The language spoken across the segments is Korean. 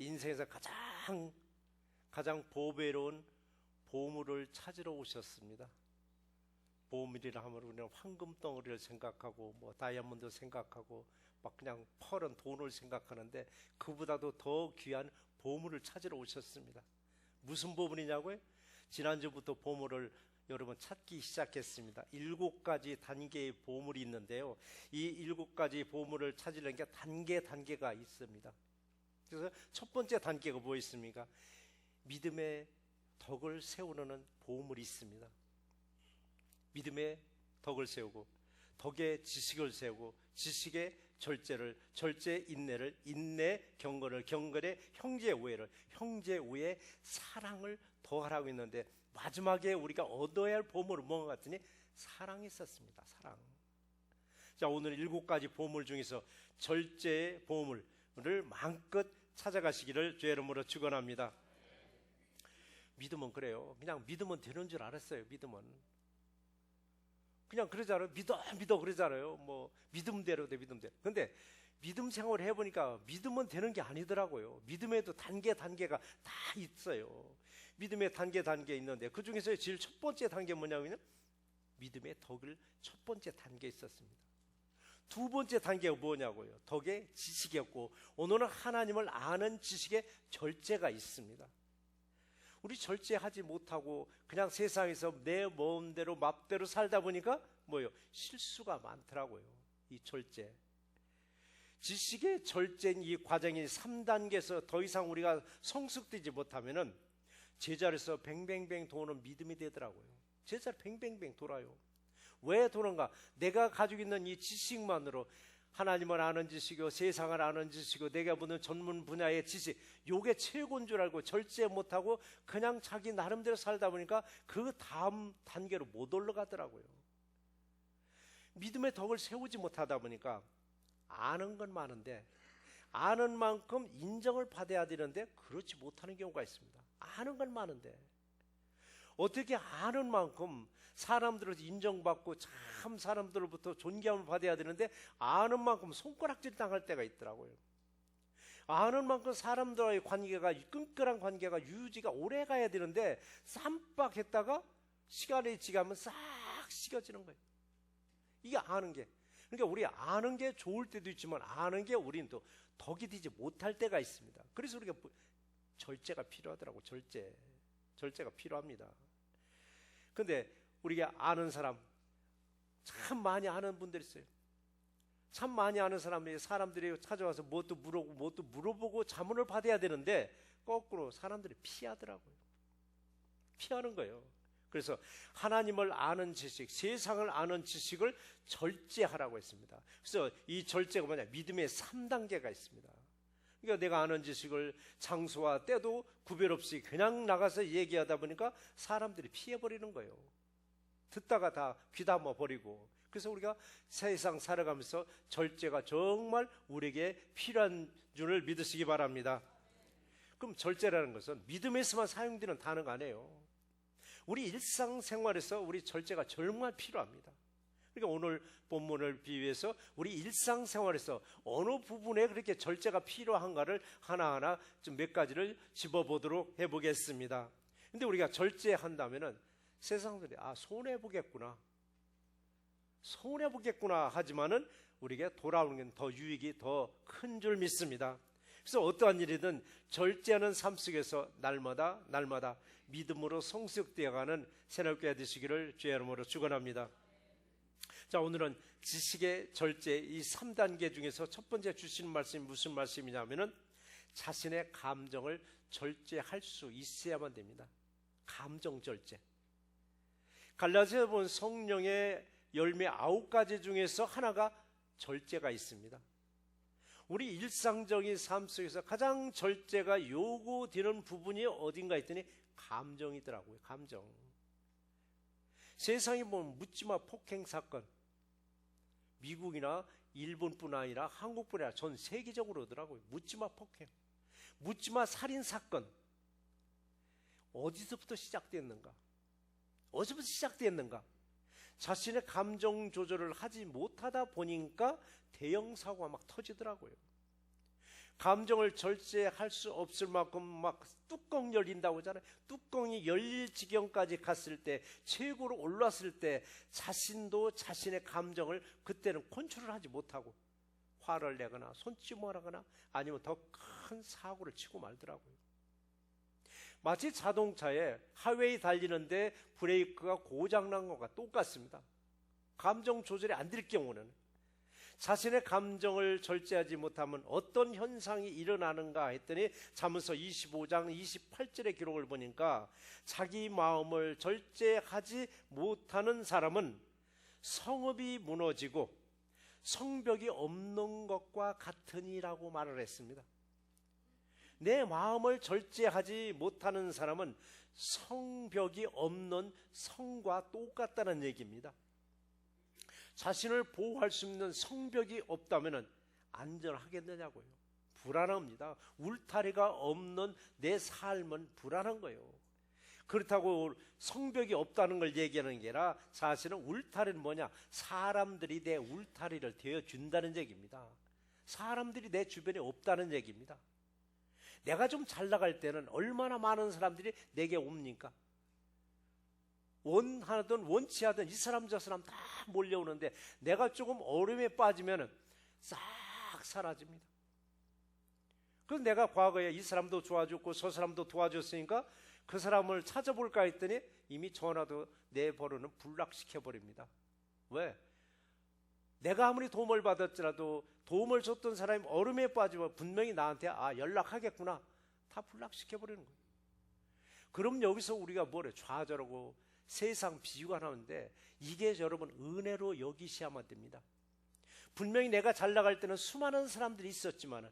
인생에서 가장 보배로운 보물을 찾으러 오셨습니다. 보물이라 하면 우리는 황금 덩어리를 생각하고 뭐 다이아몬드 생각하고 막 그냥 펄은 돈을 생각하는데 그보다도 더 귀한 보물을 찾으러 오셨습니다. 무슨 보물이냐고요? 지난주부터 보물을 여러분 찾기 시작했습니다. 7가지 단계의 보물이 있는데요, 이 7가지 보물을 찾으려는 게 단계가 있습니다. 그래서 첫 번째 단계가 뭐 있습니까? 믿음의 덕을 세우는 보물이 있습니다. 믿음의 덕을 세우고, 덕의 지식을 세우고, 지식의 절제를, 절제 인내를, 인내 경건을, 경건의 형제 우애를, 형제 우애 사랑을 더하라고 했는데, 마지막에 우리가 얻어야 할 보물은 뭔가 같으니 사랑이 있었습니다. 사랑. 자, 오늘 7가지 보물 중에서 절제의 보물을 마음껏 찾아가시기를 주의 이름으로 축원합니다. 믿음은 그래요. 그냥 믿으면 되는 줄 알았어요. 믿음은 그냥 그러잖아요. 믿어 그러잖아요. 뭐 믿음대로 돼, 믿음대로. 근데 믿음 생활을 해보니까 믿으면 되는 게 아니더라고요. 믿음에도 단계가 다 있어요. 믿음의 단계 있는데 그 중에서 제일 첫 번째 단계 뭐냐면요, 믿음의 덕을 첫 번째 단계에 있었습니다. 두 번째 단계가 뭐냐고요? 덕의 지식이었고, 오늘은 하나님을 아는 지식의 절제가 있습니다. 우리 절제하지 못하고 그냥 세상에서 내 마음대로 맘대로 살다 보니까 뭐예요? 실수가 많더라고요. 이 절제, 지식의 절제인 이 과정이 3단계에서 더 이상 우리가 성숙되지 못하면은 제자리에서 뱅뱅뱅 도는 믿음이 되더라고요. 제자리 뱅뱅뱅 돌아요. 왜 도는가? 내가 가지고 있는 이 지식만으로 하나님을 아는 지식이고 세상을 아는 지식이고 내가 보는 전문 분야의 지식, 요게 최고인 줄 알고 절제 못하고 그냥 자기 나름대로 살다 보니까 그 다음 단계로 못 올라가더라고요. 믿음의 덕을 세우지 못하다 보니까 아는 건 많은데 아는 만큼 인정을 받아야 되는데 그렇지 못하는 경우가 있습니다. 아는 건 많은데 어떻게 아는 만큼 사람들로부터 인정받고 참 사람들로부터 존경을 받아야 되는데 아는 만큼 손가락질 당할 때가 있더라고요. 아는 만큼 사람들과의 관계가, 끈끈한 관계가 유지가 오래 가야 되는데 쌈박했다가 시간이 지나면 싹 식어지는 거예요. 이게 아는 게. 그러니까 우리 아는 게 좋을 때도 있지만 아는 게 우리는 또 덕이 되지 못할 때가 있습니다. 그래서 우리가 절제가 필요하더라고. 절제가 필요합니다. 근데 우리가 아는 사람, 참 많이 아는 분들 있어요. 참 많이 아는 사람들이 찾아와서 뭣도 물어보고 자문을 받아야 되는데 거꾸로 사람들이 피하더라고요. 피하는 거예요. 그래서 하나님을 아는 지식, 세상을 아는 지식을 절제하라고 했습니다. 그래서 이 절제가 뭐냐? 믿음의 3단계가 있습니다. 그러니까 내가 아는 지식을 장소와 때도 구별 없이 그냥 나가서 얘기하다 보니까 사람들이 피해버리는 거예요. 듣다가 다 귀담아 버리고. 그래서 우리가 세상 살아가면서 절제가 정말 우리에게 필요한 줄을 믿으시기 바랍니다. 그럼 절제라는 것은 믿음에서만 사용되는 단어가 아니에요. 우리 일상생활에서 우리 절제가 정말 필요합니다. 그러니까 오늘 본문을 비유해서 우리 일상생활에서 어느 부분에 그렇게 절제가 필요한가를 하나하나 좀 몇 가지를 짚어보도록 해보겠습니다. 근데 우리가 절제한다면은 세상들이 손해보겠구나 하지만은 우리에게 돌아오는 게 더 유익이 더 큰 줄 믿습니다. 그래서 어떠한 일이든 절제하는 삶 속에서 날마다 믿음으로 성숙되어가는 새롭게 되시기를 주의 이름으로 축원합니다. 자, 오늘은 지식의 절제 이 3단계 중에서 첫 번째 주시는 말씀이 무슨 말씀이냐면은 자신의 감정을 절제할 수 있어야만 됩니다. 감정 절제. 갈라디아서 본 성령의 열매 9가지 중에서 하나가 절제가 있습니다. 우리 일상적인 삶 속에서 가장 절제가 요구되는 부분이 어딘가 했더니 감정이더라고요. 감정. 세상에 보면 묻지마 폭행 사건, 미국이나 일본뿐 아니라 한국뿐 아니라 전 세계적으로 오더라고요. 묻지마 폭행, 묻지마 살인 사건. 어디서부터 시작됐는가? 자신의 감정 조절을 하지 못하다 보니까 대형 사고가 막 터지더라고요. 감정을 절제할 수 없을 만큼 막 뚜껑 열린다고 하잖아요. 뚜껑이 열릴 지경까지 갔을 때, 최고로 올랐을 때 자신도 자신의 감정을 그때는 컨트롤하지 못하고 화를 내거나 손짓을 하거나 아니면 더 큰 사고를 치고 말더라고요. 마치 자동차에 하웨이 달리는데 브레이크가 고장난 것과 똑같습니다. 감정 조절이 안 될 경우는 자신의 감정을 절제하지 못하면 어떤 현상이 일어나는가 했더니 잠언서 25장 28절의 기록을 보니까 자기 마음을 절제하지 못하는 사람은 성읍이 무너지고 성벽이 없는 것과 같으니라고 말을 했습니다. 내 마음을 절제하지 못하는 사람은 성벽이 없는 성과 똑같다는 얘기입니다. 자신을 보호할 수 있는 성벽이 없다면 안전하겠느냐고요. 불안합니다. 울타리가 없는 내 삶은 불안한 거예요. 그렇다고 성벽이 없다는 걸 얘기하는 게 아니라 사실은 울타리는 뭐냐? 사람들이 내 울타리를 되어준다는 얘기입니다. 사람들이 내 주변에 없다는 얘기입니다. 내가 좀 잘 나갈 때는 얼마나 많은 사람들이 내게 옵니까? 원하든 원치 하든 이 사람 저 사람 다 몰려오는데 내가 조금 어려움에 빠지면 싹 사라집니다. 그래서 내가 과거에 이 사람도 도와줬고 저 사람도 도와줬으니까 그 사람을 찾아볼까 했더니 이미 전화도 내 번호는 불락시켜버립니다. 왜? 내가 아무리 도움을 받았더라도 도움을 줬던 사람이 얼음에 빠지면 분명히 나한테 연락하겠구나 다 불락시켜버리는 거예요. 그럼 여기서 우리가 뭐래? 좌절하고 세상 비유가 나오는데 이게 여러분 은혜로 여기셔야만 됩니다. 분명히 내가 잘 나갈 때는 수많은 사람들이 있었지만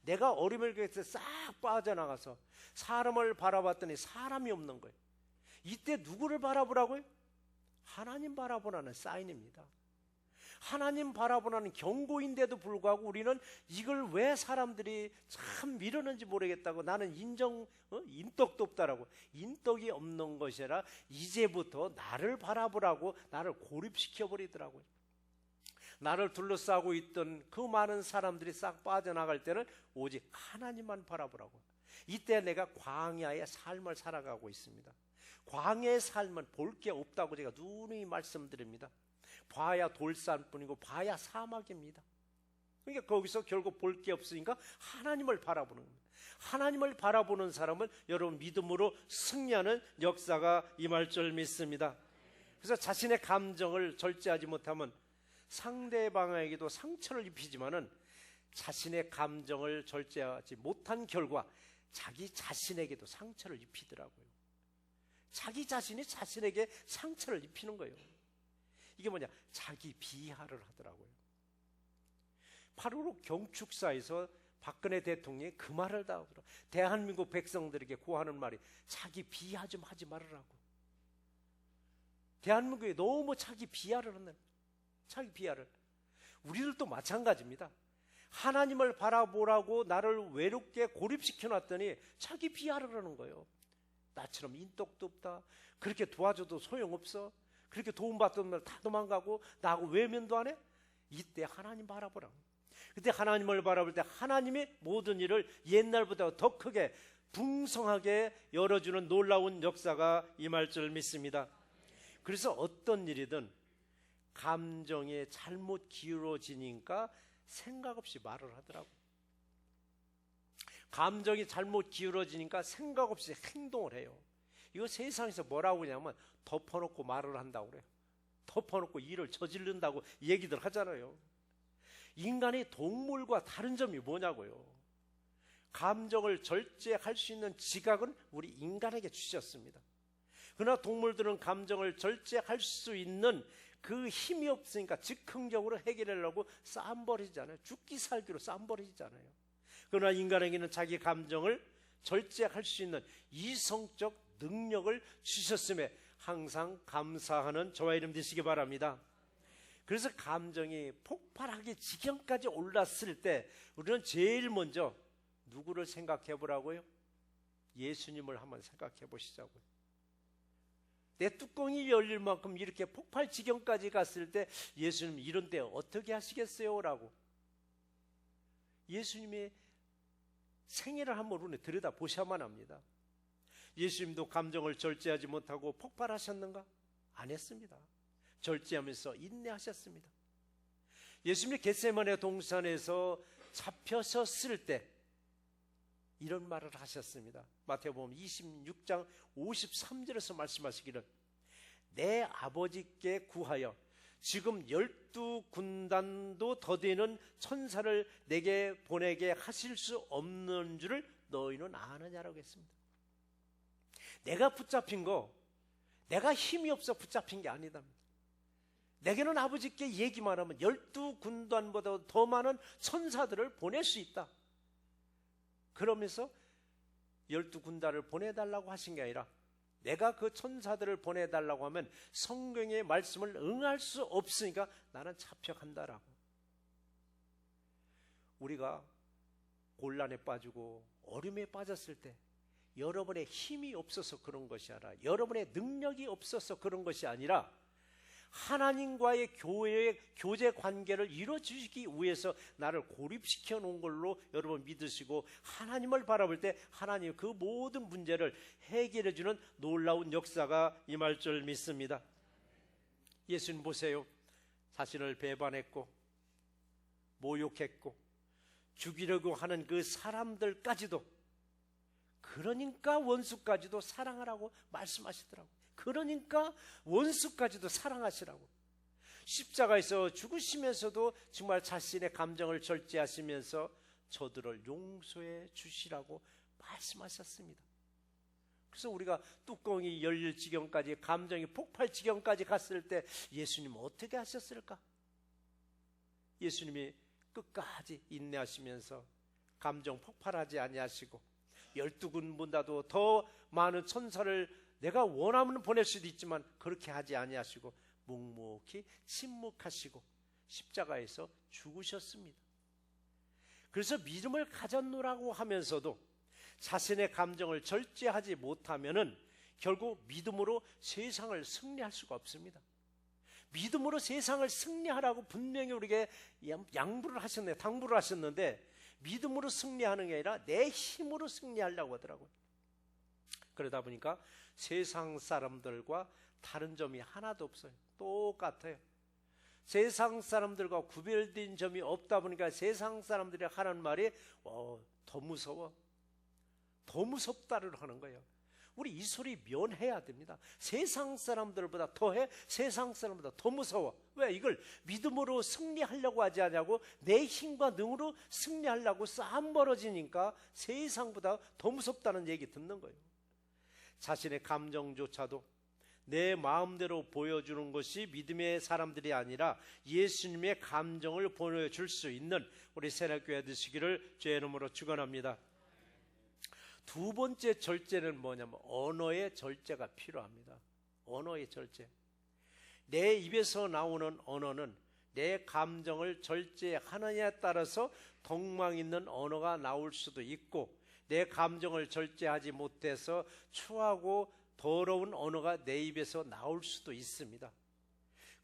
내가 어려움을 겪을 때 싹 빠져나가서 사람을 바라봤더니 사람이 없는 거예요. 이때 누구를 바라보라고요? 하나님 바라보라는 사인입니다. 하나님 바라보라는 경고인데도 불구하고 우리는 이걸 왜 사람들이 참 미루는지 모르겠다고 나는 인덕도 없다라고 인덕이 없는 것이라 이제부터 나를 바라보라고 나를 고립시켜버리더라고요. 나를 둘러싸고 있던 그 많은 사람들이 싹 빠져나갈 때는 오직 하나님만 바라보라고. 이때 내가 광야의 삶을 살아가고 있습니다. 광야의 삶은 볼 게 없다고 제가 누누이 말씀드립니다. 봐야 돌산뿐이고 봐야 사막입니다. 그러니까 거기서 결국 볼 게 없으니까 하나님을 바라보는 겁니다. 하나님을 바라보는 사람은 여러분 믿음으로 승리하는 역사가 임할 줄 믿습니다. 그래서 자신의 감정을 절제하지 못하면 상대방에게도 상처를 입히지만은 자신의 감정을 절제하지 못한 결과 자기 자신에게도 상처를 입히더라고요. 자기 자신이 자신에게 상처를 입히는 거예요. 이게 뭐냐? 자기 비하를 하더라고요. 8.15 경축사에서 박근혜 대통령이 그 말을 다 하더라고요. 대한민국 백성들에게 고하는 말이 자기 비하 좀 하지 말으라고. 대한민국에 너무 자기 비하를 하는 자기 비하를. 우리들도 마찬가지입니다. 하나님을 바라보라고 나를 외롭게 고립시켜 놨더니 자기 비하를 하는 거예요. 나처럼 인덕도 없다. 그렇게 도와줘도 소용없어. 그렇게 도움받던 다 도망가고 나하고 외면도 안 해? 이때 하나님 바라보라. 그때 하나님을 바라볼 때 하나님이 모든 일을 옛날보다 더 크게 풍성하게 열어주는 놀라운 역사가 임할 줄 믿습니다. 그래서 어떤 일이든 감정에 잘못 기울어지니까 생각 없이 말을 하더라고. 감정이 잘못 기울어지니까 생각 없이 행동을 해요. 이거 세상에서 뭐라고 하냐면 덮어놓고 말을 한다고 그래요. 덮어놓고 일을 저지른다고 얘기들 하잖아요. 인간이 동물과 다른 점이 뭐냐고요. 감정을 절제할 수 있는 지각은 우리 인간에게 주셨습니다. 그러나 동물들은 감정을 절제할 수 있는 그 힘이 없으니까 즉흥적으로 해결하려고 쌈버리잖아요. 죽기 살기로 쌈버리잖아요. 그러나 인간에게는 자기 감정을 절제할 수 있는 이성적 능력을 주셨음에 항상 감사하는 저와 이름 되시기 바랍니다. 그래서 감정이 폭발하기 지경까지 올랐을 때 우리는 제일 먼저 누구를 생각해 보라고요? 예수님을 한번 생각해 보시자고요. 내 뚜껑이 열릴 만큼 이렇게 폭발 지경까지 갔을 때 예수님 이런 때 어떻게 하시겠어요? 라고. 예수님이 생애를 한번 우리 들여다보셔야만 합니다. 예수님도 감정을 절제하지 못하고 폭발하셨는가? 안 했습니다. 절제하면서 인내하셨습니다. 예수님이 겟세마네 동산에서 잡혀섰을 때 이런 말을 하셨습니다. 마태복음 26장 53절에서 말씀하시기를 내 아버지께 구하여 지금 12군단도 더 되는 천사를 내게 보내게 하실 수 없는 줄을 너희는 아느냐라고 했습니다. 내가 붙잡힌 거, 내가 힘이 없어 붙잡힌 게 아니다. 내게는 아버지께 얘기만 하면 12군단보다 더 많은 천사들을 보낼 수 있다. 그러면서 12군단을 보내달라고 하신 게 아니라 내가 그 천사들을 보내달라고 하면 성경의 말씀을 응할 수 없으니까 나는 잡혀간다라고. 우리가 곤란에 빠지고 어려움에 빠졌을 때 여러분의 힘이 없어서 그런 것이 아니라 여러분의 능력이 없어서 그런 것이 아니라 하나님과의 교제 관계를 이루어주시기 위해서 나를 고립시켜 놓은 걸로 여러분 믿으시고 하나님을 바라볼 때 하나님 그 모든 문제를 해결해 주는 놀라운 역사가 임할 줄 믿습니다. 예수님 보세요. 자신을 배반했고 모욕했고 죽이려고 하는 그 사람들까지도, 그러니까 원수까지도 사랑하라고 말씀하시더라고요. 그러니까 원수까지도 사랑하시라고. 십자가에서 죽으시면서도 정말 자신의 감정을 절제하시면서 저들을 용서해 주시라고 말씀하셨습니다. 그래서 우리가 뚜껑이 열릴 지경까지, 감정이 폭발 지경까지 갔을 때 예수님은 어떻게 하셨을까? 예수님이 끝까지 인내하시면서 감정 폭발하지 아니하시고 12군보다도 더 많은 천사를 내가 원하면 보낼 수도 있지만 그렇게 하지 아니하시고 묵묵히 침묵하시고 십자가에서 죽으셨습니다. 그래서 믿음을 가졌노라고 하면서도 자신의 감정을 절제하지 못하면은 결국 믿음으로 세상을 승리할 수가 없습니다. 믿음으로 세상을 승리하라고 분명히 우리에게 당부를 하셨는데 믿음으로 승리하는 게 아니라 내 힘으로 승리하려고 하더라고요. 그러다 보니까 세상 사람들과 다른 점이 하나도 없어요. 똑같아요. 세상 사람들과 구별된 점이 없다 보니까 세상 사람들이 하는 말이 더 무서워, 더 무섭다를 하는 거예요. 우리 이 소리 면해야 됩니다. 세상 사람들보다 더해, 세상 사람보다 더 무서워. 왜? 이걸 믿음으로 승리하려고 하지 않냐고, 내 힘과 능으로 승리하려고 싸움 벌어지니까 세상보다 더 무섭다는 얘기 듣는 거예요. 자신의 감정조차도 내 마음대로 보여주는 것이 믿음의 사람들이 아니라 예수님의 감정을 보여줄 수 있는 우리 새날교회 되시기를 주의 이름으로 축원합니다. 두 번째 절제는 뭐냐면 언어의 절제가 필요합니다. 언어의 절제. 내 입에서 나오는 언어는 내 감정을 절제하느냐에 따라서 덕망 있는 언어가 나올 수도 있고, 내 감정을 절제하지 못해서 추하고 더러운 언어가 내 입에서 나올 수도 있습니다.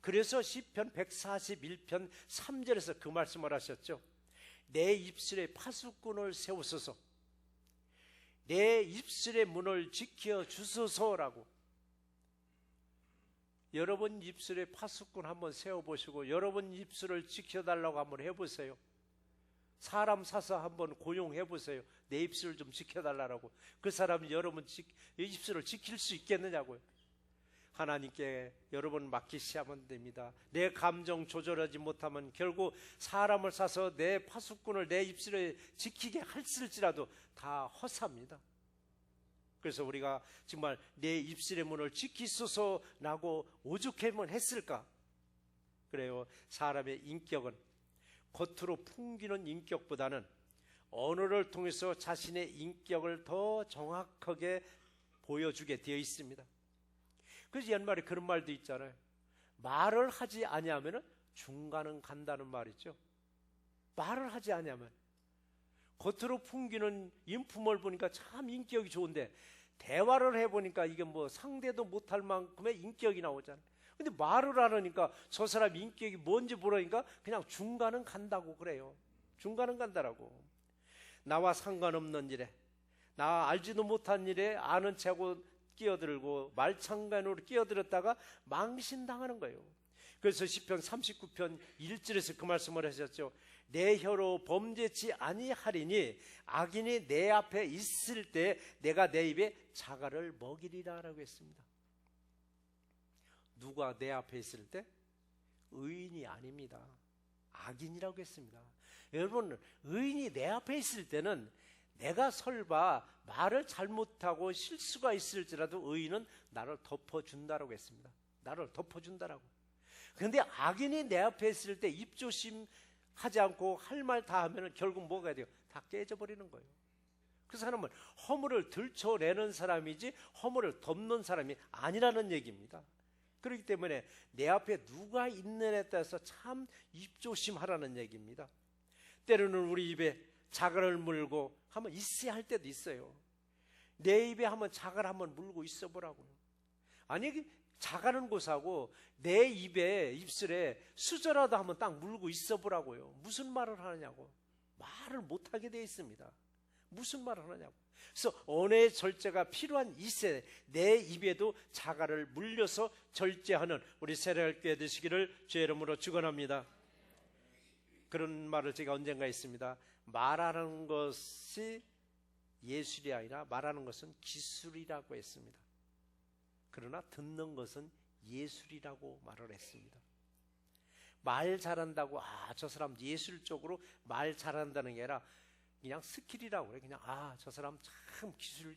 그래서 시편 141편 3절에서 그 말씀을 하셨죠. 내 입술에 파수꾼을 세우소서, 내 입술의 문을 지켜 주소서라고. 여러분 입술에 파수꾼 한번 세워보시고 여러분 입술을 지켜달라고 한번 해보세요. 사람 사서 한번 고용해보세요. 내 입술을 좀 지켜달라고. 그 사람이 여러분 입술을 지킬 수 있겠느냐고요. 하나님께 여러분 맡기시면 됩니다. 내 감정 조절하지 못하면 결국 사람을 사서 내 파수꾼을 내 입술에 지키게 했을지라도 다 허사입니다. 그래서 우리가 정말 내 입술의 문을 지키소서라고 오죽하면 했을까? 그래요. 사람의 인격은 겉으로 풍기는 인격보다는 언어를 통해서 자신의 인격을 더 정확하게 보여주게 되어 있습니다. 그래서 옛말에 그런 말도 있잖아요. 말을 하지 아니하면 중간은 간다는 말이죠. 말을 하지 아니하면, 겉으로 풍기는 인품을 보니까 참 인격이 좋은데 대화를 해보니까 이게 뭐 상대도 못할 만큼의 인격이 나오잖아요. 근데 말을 하려니까 저 사람 인격이 뭔지 모르니까 그냥 중간은 간다고 그래요. 중간은 간다라고. 나와 상관없는 일에, 나 알지도 못한 일에 아는 체하고 끼어들고 말창간으로 끼어들었다가 망신당하는 거예요. 그래서 시편 39편 1절에서 그 말씀을 하셨죠. 내 혀로 범죄치 아니하리니 악인이 내 앞에 있을 때 내가 내 입에 자갈을 먹이리라 라고 했습니다. 누가 내 앞에 있을 때? 의인이 아닙니다. 악인이라고 했습니다. 여러분, 의인이 내 앞에 있을 때는 내가 설마 말을 잘못하고 실수가 있을지라도 의인은 나를 덮어준다라고 했습니다. 나를 덮어준다라고. 그런데 악인이 내 앞에 있을 때 입조심하지 않고 할 말 다 하면 결국 뭐가 돼요? 다 깨져버리는 거예요. 그 사람은 허물을 들춰내는 사람이지 허물을 덮는 사람이 아니라는 얘기입니다. 그렇기 때문에 내 앞에 누가 있느냐에 따라서 참 입조심하라는 얘기입니다. 때로는 우리 입에 자갈을 물고 한번 있어야 할 때도 있어요. 내 입에 한번 자갈 한번 물고 있어 보라고요. 아니, 자갈은 곳하고 내 입에, 입술에 수저라도 한번 딱 물고 있어 보라고요. 무슨 말을 하느냐고. 말을 못하게 되어 있습니다. 무슨 말을 하느냐고. 그래서 언어의 절제가 필요한 이 세대, 내 입에도 자갈을 물려서 절제하는 우리 새로운교회 되시기를 주의 이름으로 축원합니다. 그런 말을 제가 언젠가 했습니다. 말하는 것이 예술이 아니라 말하는 것은 기술이라고 했습니다. 그러나 듣는 것은 예술이라고 말을 했습니다. 말 잘한다고 저 사람 예술적으로 말 잘한다는 게 아니라 그냥 스킬이라고 그래. 그냥 저 사람 참 기술.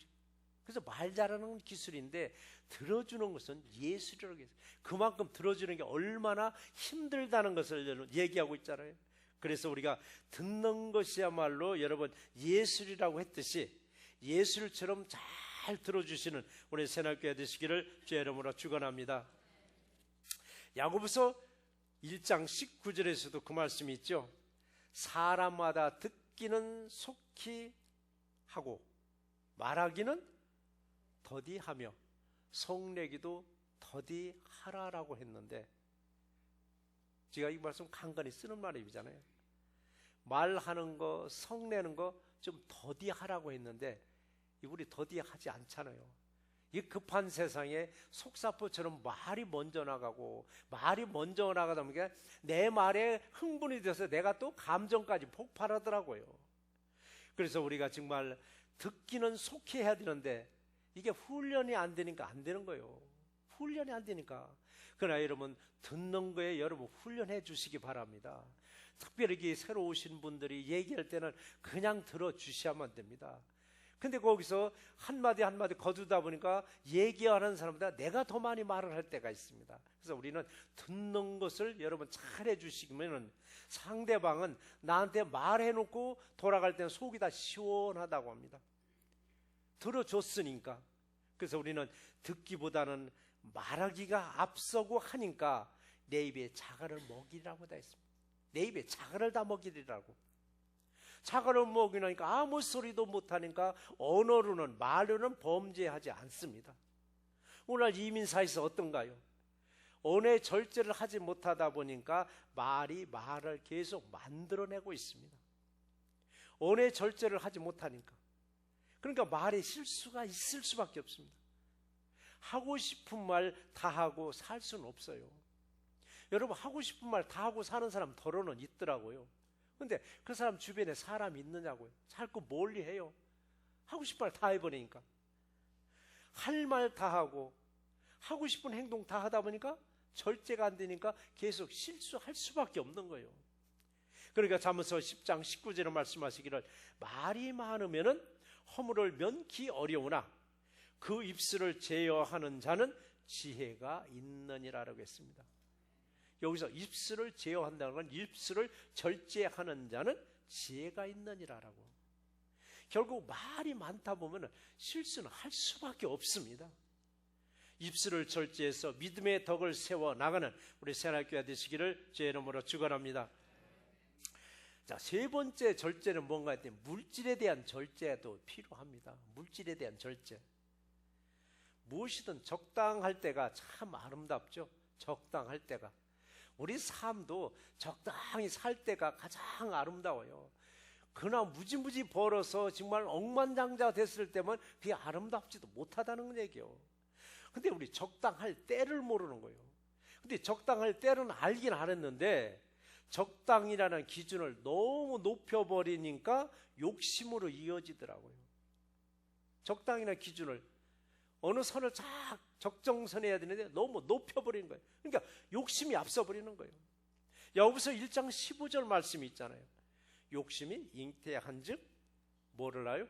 그래서 말 잘하는 건 기술인데 들어주는 것은 예술이라고 해서 그만큼 들어주는 게 얼마나 힘들다는 것을 얘기하고 있잖아요. 그래서 우리가 듣는 것이야말로 여러분 예술이라고 했듯이 예술처럼 잘 들어주시는 우리 새날교회 되시기를 주의 이름으로 축원합니다. 야고보서 1장 19절에서도 그 말씀이 있죠. 사람마다 듣기는 속히 하고 말하기는 더디하며 성내기도 더디하라라고 했는데 제가 이 말씀 간간히 쓰는 말이잖아요. 말하는 거, 성내는 거 좀 더디하라고 했는데 우리 더디하지 않잖아요. 이 급한 세상에 속사포처럼 말이 먼저 나가고 말이 먼저 나가다 보니까 내 말에 흥분이 돼서 내가 또 감정까지 폭발하더라고요. 그래서 우리가 정말 듣기는 속히 해야 되는데 이게 훈련이 안 되니까 안 되는 거예요. 훈련이 안 되니까. 그러나 여러분 듣는 거에 여러분 훈련해 주시기 바랍니다. 특별히 새로 오신 분들이 얘기할 때는 그냥 들어주셔야만 됩니다. 근데 거기서 한마디 한마디 거두다 보니까 얘기하는 사람보다 내가 더 많이 말을 할 때가 있습니다. 그래서 우리는 듣는 것을 여러분 잘 해주시면 상대방은 나한테 말해놓고 돌아갈 때는 속이 다 시원하다고 합니다. 들어줬으니까. 그래서 우리는 듣기보다는 말하기가 앞서고 하니까 내 입에 자갈을 먹이라고 다 했습니다. 내 입에 자갈을 다 먹이리라고. 자갈을 먹이니까 아무 소리도 못하니까 언어로는 말로는 범죄하지 않습니다. 오늘 이민사에서 어떤가요? 언어의 절제를 하지 못하다 보니까 말을 계속 만들어내고 있습니다. 언어의 절제를 하지 못하니까. 그러니까 말에 실수가 있을 수밖에 없습니다. 하고 싶은 말 다 하고 살 수는 없어요. 여러분 하고 싶은 말 다 하고 사는 사람 더러는 있더라고요. 근데 그 사람 주변에 사람이 있느냐고요. 자꾸 멀리 해요. 하고 싶은 말 다 해버리니까. 할 말 다 하고 하고 싶은 행동 다 하다 보니까 절제가 안 되니까 계속 실수할 수밖에 없는 거예요. 그러니까 잠언서 10장 19절에 말씀하시기를 말이 많으면은 허물을 면키 어려우나 그 입술을 제어하는 자는 지혜가 있느니라라고 했습니다. 여기서 입술을 제어한다는 건 입술을 절제하는 자는 지혜가 있느니라라고. 결국 말이 많다 보면 실수는 할 수밖에 없습니다. 입술을 절제해서 믿음의 덕을 세워 나가는 우리 새날교회 되시기를 주의 이름으로 축원합니다. 자, 세 번째 절제는 뭔가 했더니 물질에 대한 절제도 필요합니다. 물질에 대한 절제. 무엇이든 적당할 때가 참 아름답죠. 적당할 때가. 우리 삶도 적당히 살 때가 가장 아름다워요. 그러나 무지무지 벌어서 정말 억만장자 됐을 때면 그게 아름답지도 못하다는 얘기요. 근데 우리 적당할 때를 모르는 거예요. 근데 적당할 때는 알긴 알았는데 적당이라는 기준을 너무 높여버리니까 욕심으로 이어지더라고요. 적당이라는 기준을 어느 선을 쫙 적정선해야 되는데 너무 높여버리는 거예요. 그러니까 욕심이 앞서버리는 거예요. 야고보서 1장 15절 말씀이 있잖아요. 욕심이 잉태한 즉 뭐를 낳아요?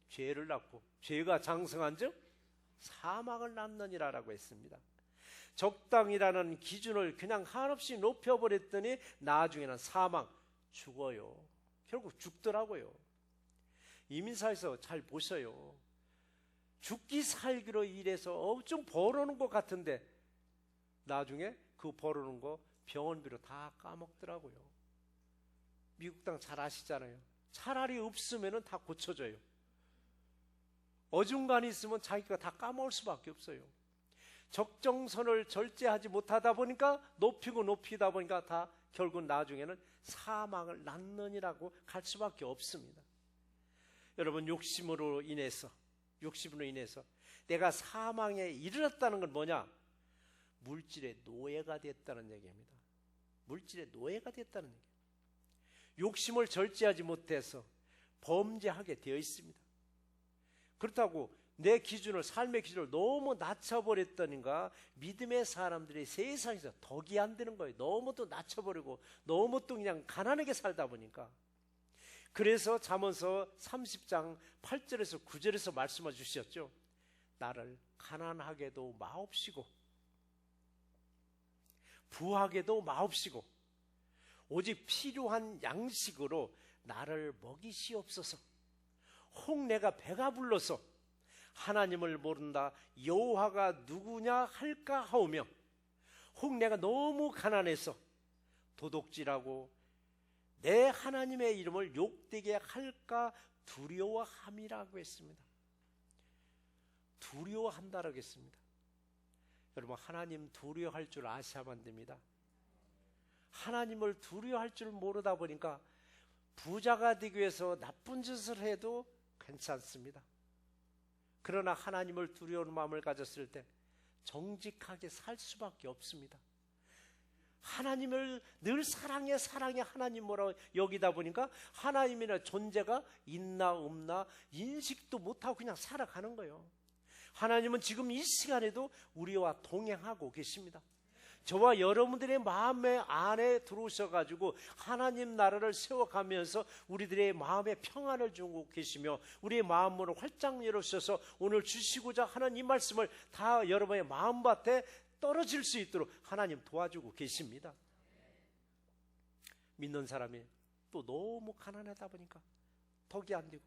죄를 낳고 죄가 장성한 즉 사망을 낳느니라 라고 했습니다. 적당이라는 기준을 그냥 한없이 높여버렸더니 나중에는 사망, 죽어요. 결국 죽더라고요. 이민사에서 잘 보셔요. 죽기 살기로 일해서 엄청 벌어놓은 것 같은데 나중에 그 벌어놓은 거 병원비로 다 까먹더라고요. 미국 땅 잘 아시잖아요. 차라리 없으면 다 고쳐져요. 어중간히 있으면 자기가 다 까먹을 수밖에 없어요. 적정선을 절제하지 못하다 보니까 높이다 보니까 다 결국 나중에는 사망을 낳느니라고 갈 수밖에 없습니다. 여러분 욕심으로 인해서 내가 사망에 이르렀다는 건 뭐냐? 물질의 노예가 됐다는 얘기입니다. 물질의 노예가 됐다는 얘기예요. 욕심을 절제하지 못해서 범죄하게 되어 있습니다. 그렇다고 내 기준을, 삶의 기준을 너무 낮춰버렸다니까 믿음의 사람들이 세상에서 덕이 안 되는 거예요. 너무 또 낮춰버리고 너무 또 그냥 가난하게 살다 보니까. 그래서 잠언서 30장 8절에서 9절에서 말씀해 주셨죠. 나를 가난하게도 마옵시고 부하게도 마옵시고 오직 필요한 양식으로 나를 먹이시옵소서. 혹 내가 배가 불러서 하나님을 모른다 여호와가 누구냐 할까 하오며 혹 내가 너무 가난해서 도둑질하고 내 하나님의 이름을 욕되게 할까 두려워함이라고 했습니다. 두려워한다라고 했습니다. 여러분 하나님 두려워할 줄 아셔야만 됩니다. 하나님을 두려워할 줄 모르다 보니까 부자가 되기 위해서 나쁜 짓을 해도 괜찮습니다. 그러나 하나님을 두려워하는 마음을 가졌을 때 정직하게 살 수밖에 없습니다. 하나님을 늘 사랑해 하나님 뭐라고 여기다 보니까 하나님이나 존재가 있나 없나 인식도 못하고 그냥 살아가는 거예요. 하나님은 지금 이 시간에도 우리와 동행하고 계십니다. 저와 여러분들의 마음의 안에 들어오셔가지고 하나님 나라를 세워가면서 우리들의 마음에 평안을 주고 계시며 우리의 마음으로 활짝 열어주셔서 오늘 주시고자 하는 이 말씀을 다 여러분의 마음밭에 떨어질 수 있도록 하나님 도와주고 계십니다. 믿는 사람이 또 너무 가난하다 보니까 덕이 안 되고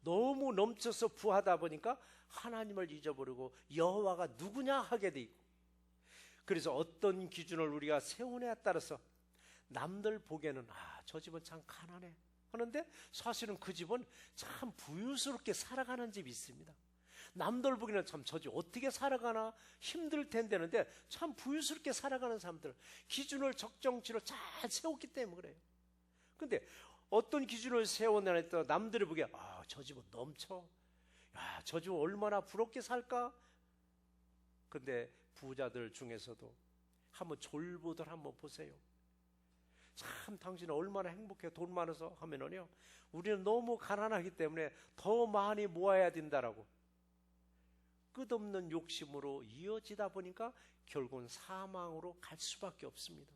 너무 넘쳐서 부하다 보니까 하나님을 잊어버리고 여호와가 누구냐 하게 돼 있고 그래서 어떤 기준을 우리가 세우냐에 따라서 남들 보기에는 저 집은 참 가난해 하는데 사실은 그 집은 참 부유스럽게 살아가는 집이 있습니다. 남들 보기에는 참 저 집 어떻게 살아가나 힘들 텐데 하는데 참 부유스럽게 살아가는 사람들 기준을 적정치로 잘 세웠기 때문에 그래요. 근데 어떤 기준을 세웠냐에 따라 남들이 보기에 저 집은 넘쳐 저 집은 얼마나 부럽게 살까. 근데 부자들 중에서도 한번 졸부들 한번 보세요. 참 당신은 얼마나 행복해 돈 많아서 하면은요 우리는 너무 가난하기 때문에 더 많이 모아야 된다라고 끝없는 욕심으로 이어지다 보니까 결국은 사망으로 갈 수밖에 없습니다.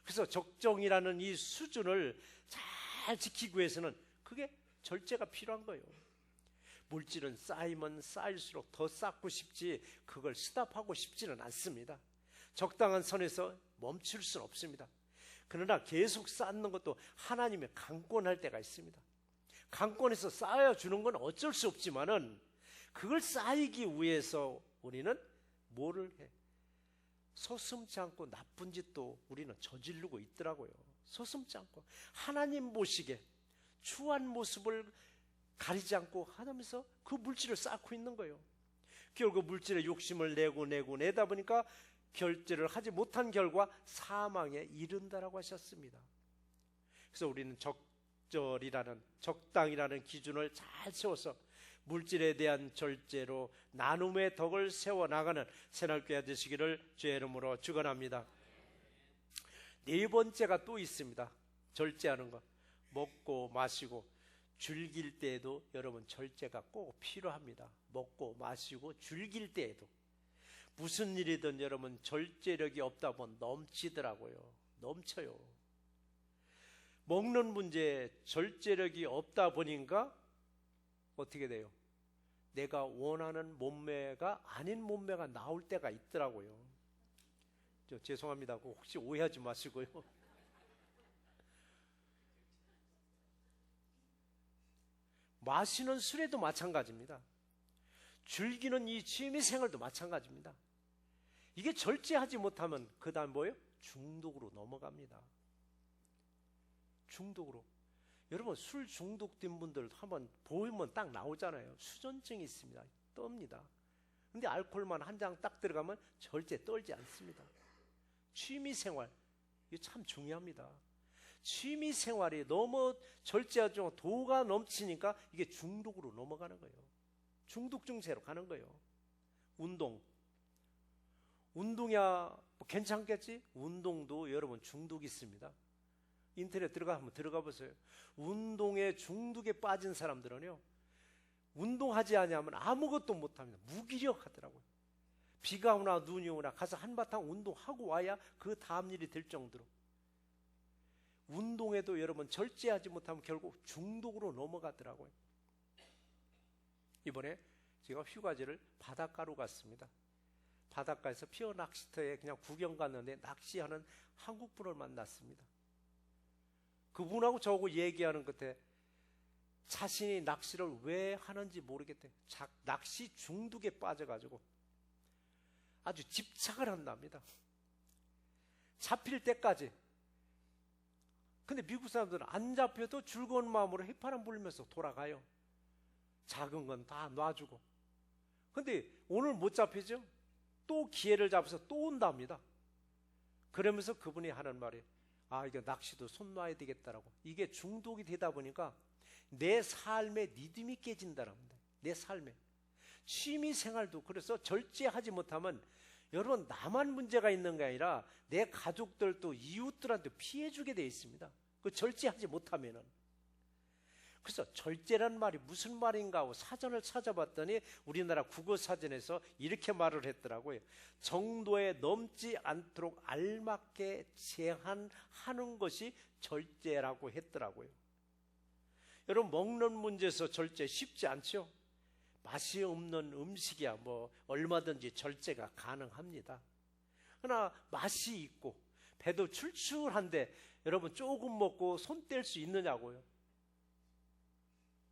그래서 적정이라는 이 수준을 잘 지키기 위해서는 그게 절제가 필요한 거예요. 물질은 쌓이면 쌓일수록 더 쌓고 싶지 그걸 스탑하고 싶지는 않습니다. 적당한 선에서 멈출 수는 없습니다. 그러나 계속 쌓는 것도 하나님의 강권할 때가 있습니다. 강권해서 쌓아주는 건 어쩔 수 없지만은 그걸 쌓이기 위해서 우리는 뭐를 해? 서슴지 않고 나쁜 짓도 우리는 저지르고 있더라고요. 서슴지 않고 하나님 보시기에 추한 모습을 가리지 않고 하면서 그 물질을 쌓고 있는 거예요. 결국 물질의 욕심을 내다 보니까 결제를 하지 못한 결과 사망에 이른다라고 하셨습니다. 그래서 우리는 적절이라는, 적당이라는 기준을 잘 세워서 물질에 대한 절제로 나눔의 덕을 세워나가는 새날교회 되시기를 주의 이름으로 축원합니다. 네 번째가 또 있습니다. 절제하는 것. 먹고 마시고 즐길 때에도 여러분 절제가 꼭 필요합니다. 먹고 마시고 즐길 때에도. 무슨 일이든 여러분 절제력이 없다 보면 넘치더라고요. 넘쳐요. 먹는 문제에 절제력이 없다 보니까 어떻게 돼요? 내가 원하는 몸매가 아닌 몸매가 나올 때가 있더라고요. 죄송합니다. 혹시 오해하지 마시고요. 마시는 술에도 마찬가지입니다. 즐기는 이 취미생활도 마찬가지입니다. 이게 절제하지 못하면 그 다음 뭐예요? 중독으로 넘어갑니다. 중독으로. 여러분 술 중독된 분들 한번 보면 딱 나오잖아요. 수전증이 있습니다. 떱니다. 근데 알코올만 한 장 딱 들어가면 절제 떨지 않습니다. 취미생활, 이거 참 중요합니다. 취미생활이 너무 절제하지 않고 도가 넘치니까 이게 중독으로 넘어가는 거예요. 중독 증세로 가는 거예요. 운동이야 뭐 괜찮겠지? 운동도 여러분 중독이 있습니다. 인터넷 한번 들어가 보세요. 운동에 중독에 빠진 사람들은요, 운동하지 않으면 아무것도 못합니다. 무기력하더라고요. 비가 오나 눈이 오나 가서 한바탕 운동하고 와야 그 다음 일이 될 정도로. 운동에도 여러분 절제하지 못하면 결국 중독으로 넘어가더라고요. 이번에 제가 휴가지를 바닷가로 갔습니다. 바닷가에서 피어 낚시터에 그냥 구경 갔는데 낚시하는 한국분을 만났습니다. 그분하고 저하고 얘기하는 끝에 자신이 낚시를 왜 하는지 모르겠대. 낚시 중독에 빠져가지고 아주 집착을 한답니다. 잡힐 때까지. 근데 미국 사람들은 안 잡혀도 즐거운 마음으로 휘파람 불면서 돌아가요. 작은 건 다 놔주고. 근데 오늘 못 잡히죠? 또 기회를 잡아서 또 온답니다. 그러면서 그분이 하는 말이, 아, 이거 낚시도 손 놔야 되겠다라고. 이게 중독이 되다 보니까 내 삶의 리듬이 깨진다랍니다. 내 삶에. 취미 생활도 그래서 절제하지 못하면 여러분 나만 문제가 있는 게 아니라 내 가족들도 이웃들한테 피해주게 되어 있습니다. 그 절제하지 못하면은. 그래서 절제란 말이 무슨 말인가 하고 사전을 찾아봤더니 우리나라 국어사전에서 이렇게 말을 했더라고요. 정도에 넘지 않도록 알맞게 제한하는 것이 절제라고 했더라고요. 여러분 먹는 문제에서 절제 쉽지 않죠? 맛이 없는 음식이야 뭐 얼마든지 절제가 가능합니다. 그러나 맛이 있고 배도 출출한데 여러분 조금 먹고 손 뗄 수 있느냐고요?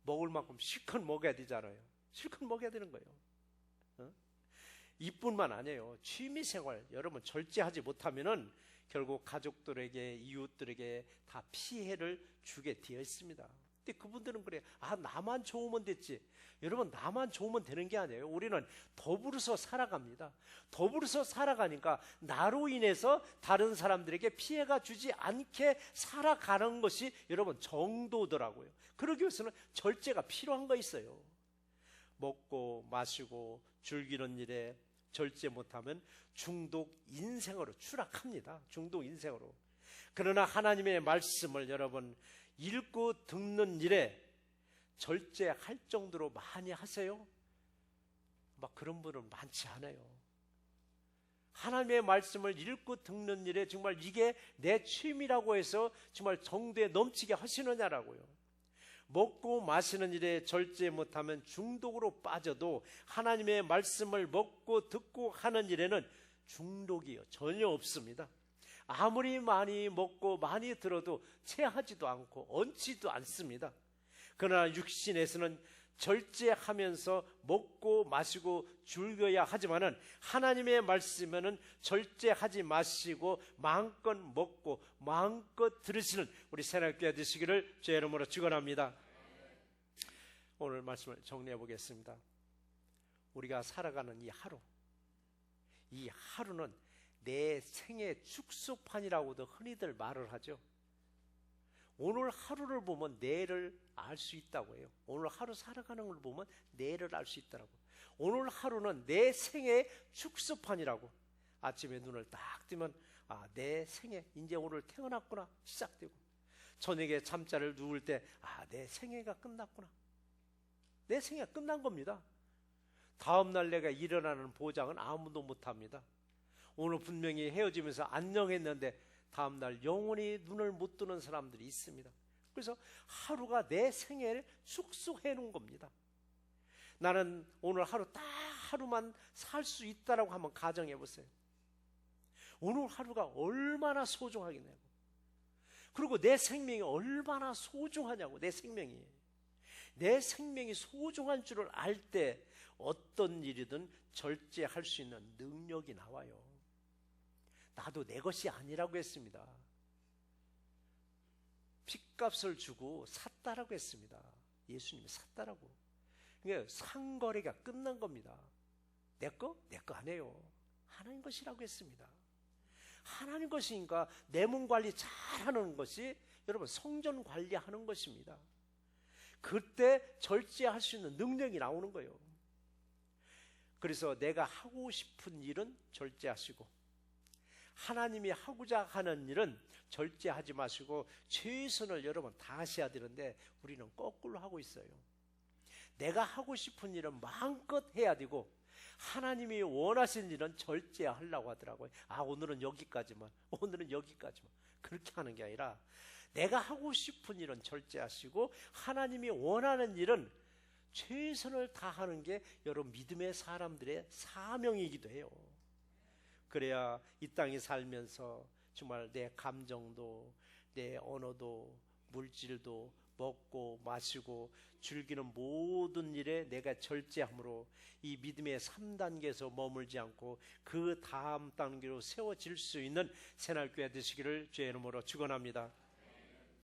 먹을 만큼 실컷 먹어야 되잖아요. 실컷 먹어야 되는 거예요. 이뿐만 아니에요. 취미생활 여러분 절제하지 못하면은 결국 가족들에게 이웃들에게 다 피해를 주게 되어 있습니다. 근데 그분들은 그래, 아 나만 좋으면 됐지. 여러분 나만 좋으면 되는 게 아니에요. 우리는 더불어서 살아갑니다. 더불어서 살아가니까 나로 인해서 다른 사람들에게 피해가 주지 않게 살아가는 것이 여러분 정도더라고요. 그러기 위해서는 절제가 필요한 거 있어요. 먹고 마시고 즐기는 일에 절제 못하면 중독 인생으로 추락합니다. 중독 인생으로. 그러나 하나님의 말씀을 여러분 읽고 듣는 일에 절제할 정도로 많이 하세요? 막 그런 분은 많지 않아요. 하나님의 말씀을 읽고 듣는 일에 정말 이게 내 취미라고 해서 정말 정도에 넘치게 하시느냐라고요. 먹고 마시는 일에 절제 못하면 중독으로 빠져도 하나님의 말씀을 먹고 듣고 하는 일에는 중독이 전혀 없습니다. 아무리 많이 먹고 많이 들어도 체하지도 않고 얹지도 않습니다. 그러나 육신에서는 절제하면서 먹고 마시고 즐겨야 하지만은 하나님의 말씀에는 절제하지 마시고 마음껏 먹고 마음껏 들으시는 우리 새날교회 되시기를 주의 이름으로 축원합니다. 오늘 말씀을 정리해 보겠습니다. 우리가 살아가는 이 하루는 내 생의 축소판이라고도 흔히들 말을 하죠. 오늘 하루를 보면 내일을 알 수 있다고 해요. 오늘 하루 살아가는 걸 보면 내일을 알 수 있다고. 오늘 하루는 내 생의 축소판이라고. 아침에 눈을 딱 뜨면 내 생애 이제 오늘 태어났구나 시작되고, 저녁에 잠자리를 누울 때 내 생애가 끝났구나. 내 생애가 끝난 겁니다. 다음날 내가 일어나는 보장은 아무도 못합니다. 오늘 분명히 헤어지면서 안녕했는데 다음날 영원히 눈을 못 뜨는 사람들이 있습니다. 그래서 하루가 내 생애를 축소해 놓은 겁니다. 나는 오늘 하루 딱 하루만 살 수 있다라고 한번 가정해 보세요. 오늘 하루가 얼마나 소중하겠냐고. 그리고 내 생명이 얼마나 소중하냐고. 내 생명이 소중한 줄을 알 때 어떤 일이든 절제할 수 있는 능력이 나와요. 나도 내 것이 아니라고 했습니다. 핏값을 주고 샀다라고 했습니다. 예수님이 샀다라고. 그러니까 상거래가 끝난 겁니다. 내 거 아니에요. 하나님 것이라고 했습니다. 하나님 것이니까 내 몸 관리 잘하는 것이 여러분 성전 관리하는 것입니다. 그때 절제할 수 있는 능력이 나오는 거예요. 그래서 내가 하고 싶은 일은 절제하시고, 하나님이 하고자 하는 일은 절제하지 마시고 최선을 여러분 다하셔야 되는데 우리는 거꾸로 하고 있어요. 내가 하고 싶은 일은 마음껏 해야 되고 하나님이 원하시는 일은 절제하려고 하더라고요. 오늘은 여기까지만. 그렇게 하는 게 아니라 내가 하고 싶은 일은 절제하시고 하나님이 원하는 일은 최선을 다하는 게 여러분 믿음의 사람들의 사명이기도 해요. 그래야 이 땅에 살면서 정말 내 감정도, 내 언어도, 물질도, 먹고 마시고 즐기는 모든 일에 내가 절제함으로 이 믿음의 3단계에서 머물지 않고 그 다음 단계로 세워질 수 있는 새날교회 되시기를 주의 이름으로 축원합니다.